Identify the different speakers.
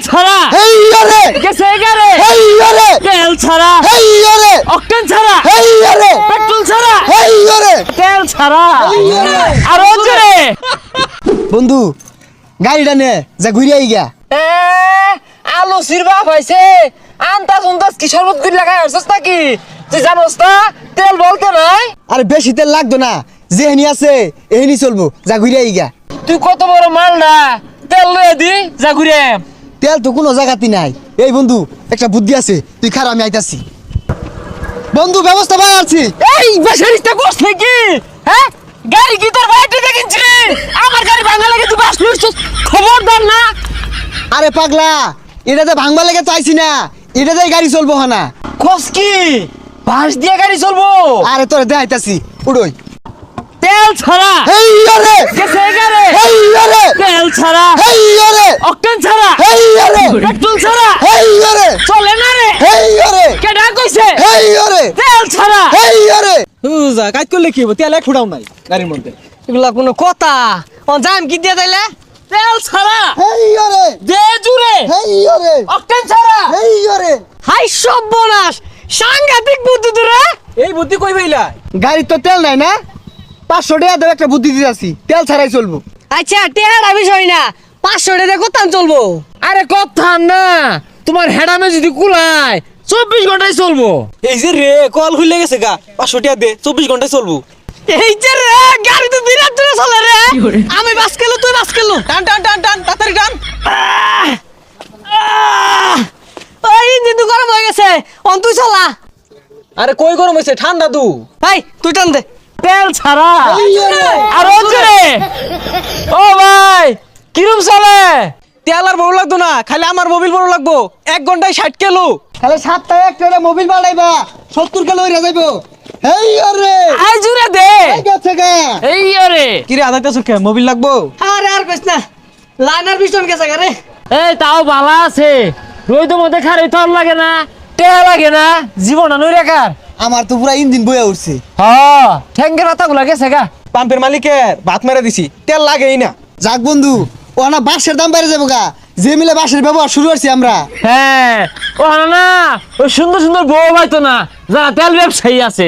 Speaker 1: ছাড়া
Speaker 2: হেইয়া রে
Speaker 1: গেছে এগারে
Speaker 2: হেইয়া রে
Speaker 1: তেল ছাড়া
Speaker 2: হেইয়া রে
Speaker 1: অকটেন ছাড়া
Speaker 2: হেইয়া রে
Speaker 1: পেট্রোল ছাড়া
Speaker 2: হেইয়া রে
Speaker 1: তেল ছাড়া
Speaker 2: হেইয়া রে।
Speaker 1: আর জোরে
Speaker 2: বন্ধু গাড়িটা নে যা ঘুরে আই গা
Speaker 1: এ আলু সিরবা হইছে আন্তাজ উন্তাজ কি শরবত করে লাগাই হইছস নাকি তুই জানোস না তেল বলতে নাই
Speaker 2: আরে বেশি তেল লাগতো না যেহেনি আছে এহেনি চলবো যা ঘুরে আই গা
Speaker 1: তুই কত বড় মাল না তেল লয়ে দি যা ঘুরে
Speaker 2: তেল তো কোনো জায়গাতেই নাই এই বন্ধু একটা বুদ্ধি আছে তুই খারাপ আমি আইতাছি বন্ধু ব্যবস্থা পাই আছি
Speaker 1: এই বেসারিটা করছে কি হ্যাঁ গাড়ি কি তোর বাইরে দেখিনছি আমার গাড়ি ভাঙা লাগে তুই বাস লুটছস খবরদার না
Speaker 2: আরে পাগলা এটাতে ভাঙবা লেগে চাইছি না এটাতে গাড়ি চলবো না
Speaker 1: খোঁজ কি বাস দিয়ে গাড়ি চলবো
Speaker 2: আরে তোরে দেখাইতাছি উড়োই
Speaker 1: তেল ছাড়া
Speaker 2: হেইয়া রে
Speaker 1: গেছে এগারে
Speaker 2: হেইয়া রে
Speaker 1: তেল ছাড়া
Speaker 2: হেইয়া রে
Speaker 1: অকটেন ছাড়া
Speaker 2: হেইয়া রে
Speaker 1: পেট্রোল ছাড়া
Speaker 2: হেইয়া রে
Speaker 1: চলে না রে
Speaker 2: হেইয়া রে
Speaker 1: কেডা কইছে
Speaker 2: হেইয়া রে
Speaker 1: তেল ছাড়া
Speaker 2: হেইয়া রে
Speaker 3: হুজা কাজ করলে কি হবে তেল এক ফুটাও নাই গাড়ির মধ্যে
Speaker 1: এগুলা কোনো কথা ও জাম কি দিয়ে তাইলে তেল ছাড়া
Speaker 2: হেইয়া রে
Speaker 1: দে জুরে
Speaker 2: হেইয়া রে
Speaker 1: অকটেন ছাড়া
Speaker 2: হেইয়া রে
Speaker 1: হাই সর্বনাশ সাংঘাতিক বুদ্ধি তোরা
Speaker 3: এই বুদ্ধি কই পাইলা
Speaker 2: গাড়ি তো তেল নাই না 500 টাকা দেব একটা বুদ্ধি দিতেছি তেল ছাড়াই চলবো
Speaker 1: আচ্ছা টেহারা বিষয় না 500 টাকা কোথান চলবো আরে কথা না তোমার হেডামে যদি কুলায় 24 ঘন্টায় চলবো
Speaker 3: এই যে রে কল হইলে গেছে গা 500 টাকা দে 24 ঘন্টায় চলবো
Speaker 1: এই যে রে গাড়ি তো বিরাট দূরে চলে রে আমি বাস কেলো তুই বাস কেলো
Speaker 3: টান টান টান টান তাড়াতাড়ি টান
Speaker 1: ওই ইঞ্জিন তো গরম হয়ে গেছে অন তুই চলা
Speaker 3: আরে কই গরম হইছে ঠান্ডা তু
Speaker 1: ভাই তুই টান দে তেল ছাড়া
Speaker 2: হেইয়া রে
Speaker 1: আর জোরে ও ভাই কিরম চলে
Speaker 3: তেল আর বড় লাগতো না খালি আমার মোবিল বড় লাগবো 1 ঘন্টায় 60 কিলো
Speaker 2: তাহলে 7 টাকা একটা মোবিল বাড়াইবা 70 কিলো হইরা যাইবো হেইয়া রে
Speaker 1: আই জুরে দে
Speaker 2: এই গেছে গা
Speaker 1: এই রে
Speaker 3: কি রে আদাইতা সুখে মোবিল লাগবো
Speaker 1: আরে আর বেশ না লাইনার পিছন গেছে রে এই তাও ভালো আছে রোদের মধ্যে খারে তোর লাগে না টেহা লাগে না জীবন নই রেখার
Speaker 2: আমার তো পুরা ইঞ্জিন বইয়া উঠছে
Speaker 1: হ্যাঁ ঠ্যাঙ্গের পাতাগুলো গেছে গা
Speaker 3: পাম্পের মালিকের ভাত মেরে দিছি তেল লাগেই না
Speaker 2: যাক বন্ধু ও না বাসের দাম বেড়ে যাবো গা যে মিলে বাসের ব্যবহার শুরু করছি আমরা
Speaker 1: হ্যাঁ ও না ওই সুন্দর সুন্দর বউ হয়তো না যারা তেল ব্যবসায়ী আছে